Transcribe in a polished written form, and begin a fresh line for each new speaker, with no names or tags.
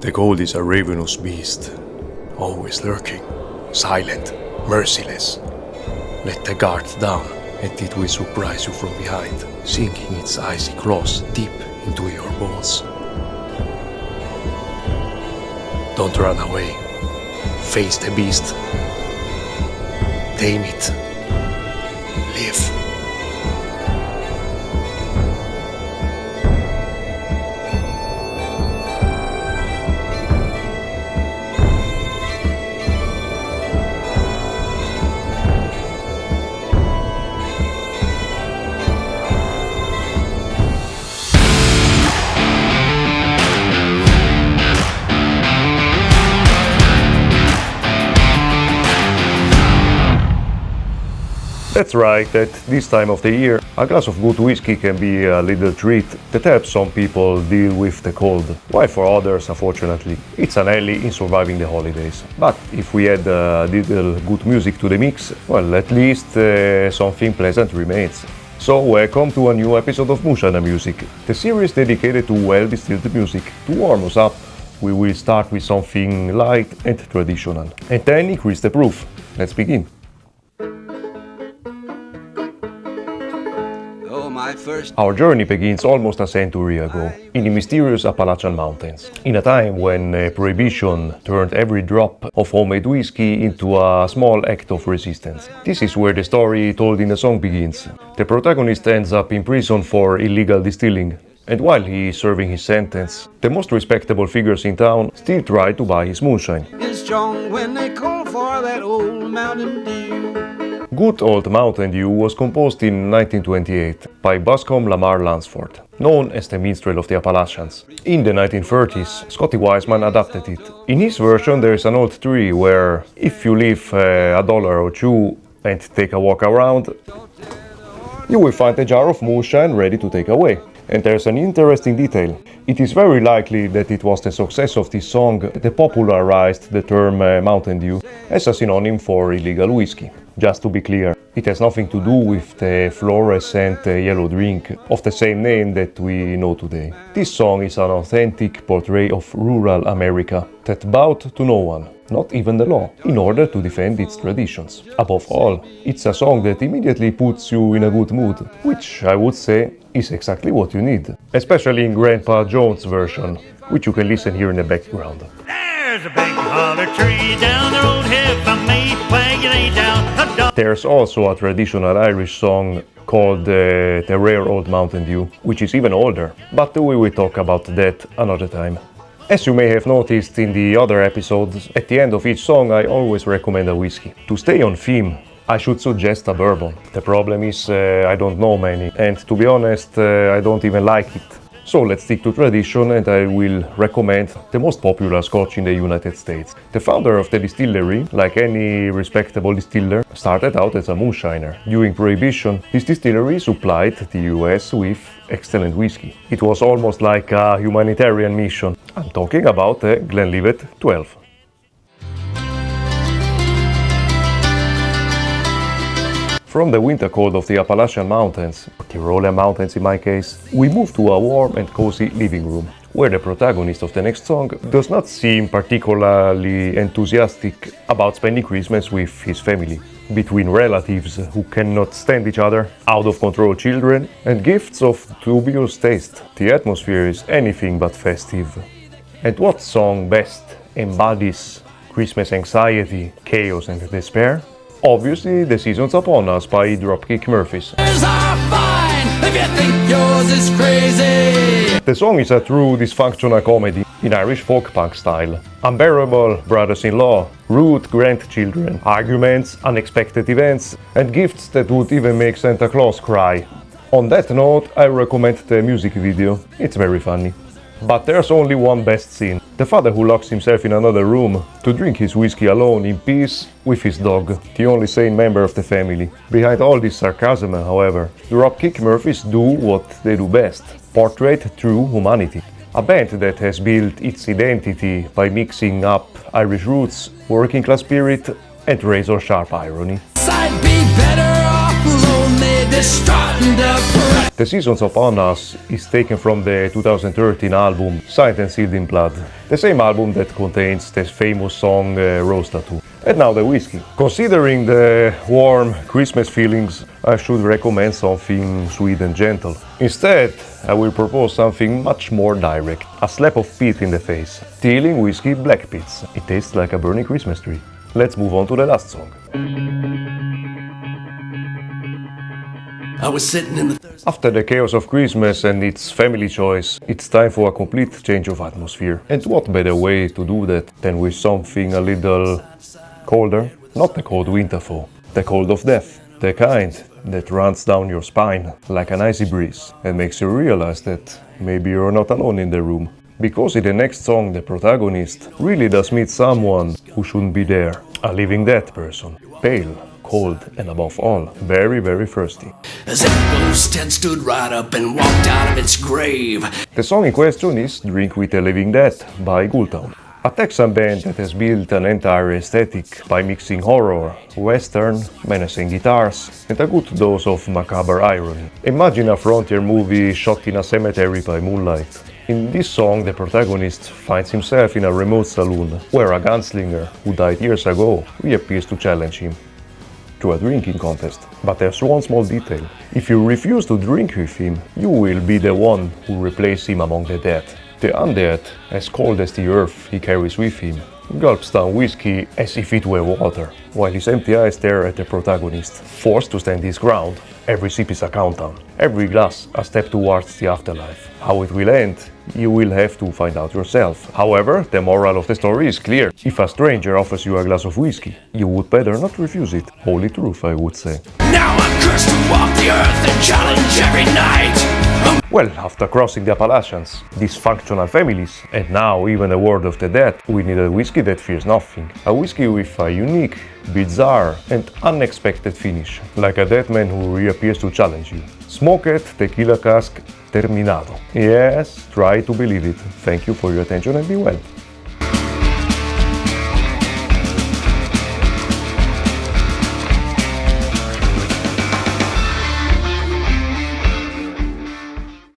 The cold is a ravenous beast, always lurking, silent, merciless. Let the guard down, and it will surprise you from behind, sinking its icy claws deep into your bones. Don't run away. Face the beast. Tame it. Live.
That's right, at this time of the year, a glass of good whiskey can be a little treat that helps some people deal with the cold, while for others, unfortunately, it's an ally in surviving the holidays. But if we add a little good music to the mix, well, at least something pleasant remains. So welcome to a new episode of Moonshiner Music, the series dedicated to well-distilled music. To warm us up, we will start with something light and traditional, and then increase the proof. Let's begin. Our journey begins almost a century ago, in the mysterious Appalachian Mountains, in a time when Prohibition turned every drop of homemade whiskey into a small act of resistance. This is where the story told in the song begins. The protagonist ends up in prison for illegal distilling, and while he is serving his sentence, the most respectable figures in town still try to buy his moonshine.
It's strong when they call for that old Mountain Dew.
Good Old Mountain Dew was composed in 1928 by Bascom Lamar Lansford, known as the Minstrel of the Appalachians. In the 1930s, Scotty Wiseman adapted it. In his version there is an old tree where, if you leave $1 or $2 and take a walk around, you will find a jar of moonshine ready to take away. And there's an interesting detail. It is very likely that it was the success of this song that popularized the term Mountain Dew as a synonym for illegal whiskey. Just to be clear, it has nothing to do with the fluorescent yellow drink of the same name that we know today. This song is an authentic portrait of rural America that bowed to no one, not even the law, in order to defend its traditions. Above all, it's a song that immediately puts you in a good mood, which I would say is exactly what you need, especially in Grandpa Jones' version, which you can listen here in the background.
There's a big holler tree down the road, if I may flag you lay down a dog.
There's also a traditional Irish song called The Rare Old Mountain Dew, which is even older, but we will talk about that another time. As you may have noticed in the other episodes, at the end of each song I always recommend a whiskey. To stay on theme, I should suggest a bourbon. The problem is I don't know many, and to be honest, I don't even like it. So let's stick to tradition, and I will recommend the most popular Scotch in the United States. The founder of the distillery, like any respectable distiller, started out as a moonshiner. During Prohibition, this distillery supplied the US with excellent whiskey. It was almost like a humanitarian mission. I'm talking about the Glenlivet 12. From the winter cold of the Appalachian Mountains, Tyrolean Mountains in my case, we move to a warm and cozy living room, where the protagonist of the next song does not seem particularly enthusiastic about spending Christmas with his family. Between relatives who cannot stand each other, out-of-control children, and gifts of dubious taste, the atmosphere is anything but festive. And what song best embodies Christmas anxiety, chaos and despair? Obviously, The Season's Upon Us by Dropkick Murphys. The song is a true dysfunctional comedy in Irish folk punk style. Unbearable brothers-in-law, rude grandchildren, arguments, unexpected events, and gifts that would even make Santa Claus cry. On that note, I recommend the music video. It's very funny. But there's only one best scene. The father who locks himself in another room to drink his whiskey alone in peace with his dog, the only sane member of the family. Behind all this sarcasm, however, the Dropkick Murphys do what they do best: portray true humanity. A band that has built its identity by mixing up Irish roots, working class spirit, and razor-sharp irony. The Seasons Upon Us is taken from the 2013 album Signed and Sealed in Blood, the same album that contains the famous song Rose Tattoo. And now the whiskey. Considering the warm Christmas feelings, I should recommend something sweet and gentle. Instead, I will propose something much more direct, a slap of peat in the face. Teeling Whiskey Black Pits. It tastes like a burning Christmas tree. Let's move on to the last song.
I was sitting in the
After the chaos of Christmas and its family choice, it's time for a complete change of atmosphere. And what better way to do that than with something a little colder? Not the cold winter fall, the cold of death. The kind that runs down your spine like an icy breeze and makes you realize that maybe you're not alone in the room. Because in the next song the protagonist really does meet someone who shouldn't be there. A living dead person. Pale, cold, and above all, very, very thirsty.
as if a ghost had stood right up and walked out of its grave.
The song in question is Drink with the Living Dead by Ghoultown, a Texan band that has built an entire aesthetic by mixing horror, western, menacing guitars, and a good dose of macabre irony. Imagine a frontier movie shot in a cemetery by moonlight. In this song, the protagonist finds himself in a remote saloon, where a gunslinger, who died years ago, reappears to challenge him to a drinking contest. But there's one small detail. If you refuse to drink with him, you will be the one who replaces him among the dead. The undead, as cold as the earth he carries with him, gulps down whiskey as if it were water, while his empty eyes stare at the protagonist. Forced to stand his ground, every sip is a countdown, every glass a step towards the afterlife. How it will end, you will have to find out yourself. However, the moral of the story is clear. If a stranger offers you a glass of whiskey, you would better not refuse it. Holy truth, I would say.
Now I'm cursed to walk the earth and challenge every night.
Well, after crossing the Appalachians, dysfunctional families, and now even the world of the dead, we need a whiskey that fears nothing. A whiskey with a unique, bizarre, and unexpected finish, like a dead man who reappears to challenge you. Smoked Tequila Cask Terminado. Yes, try to believe it. Thank you for your attention and be well.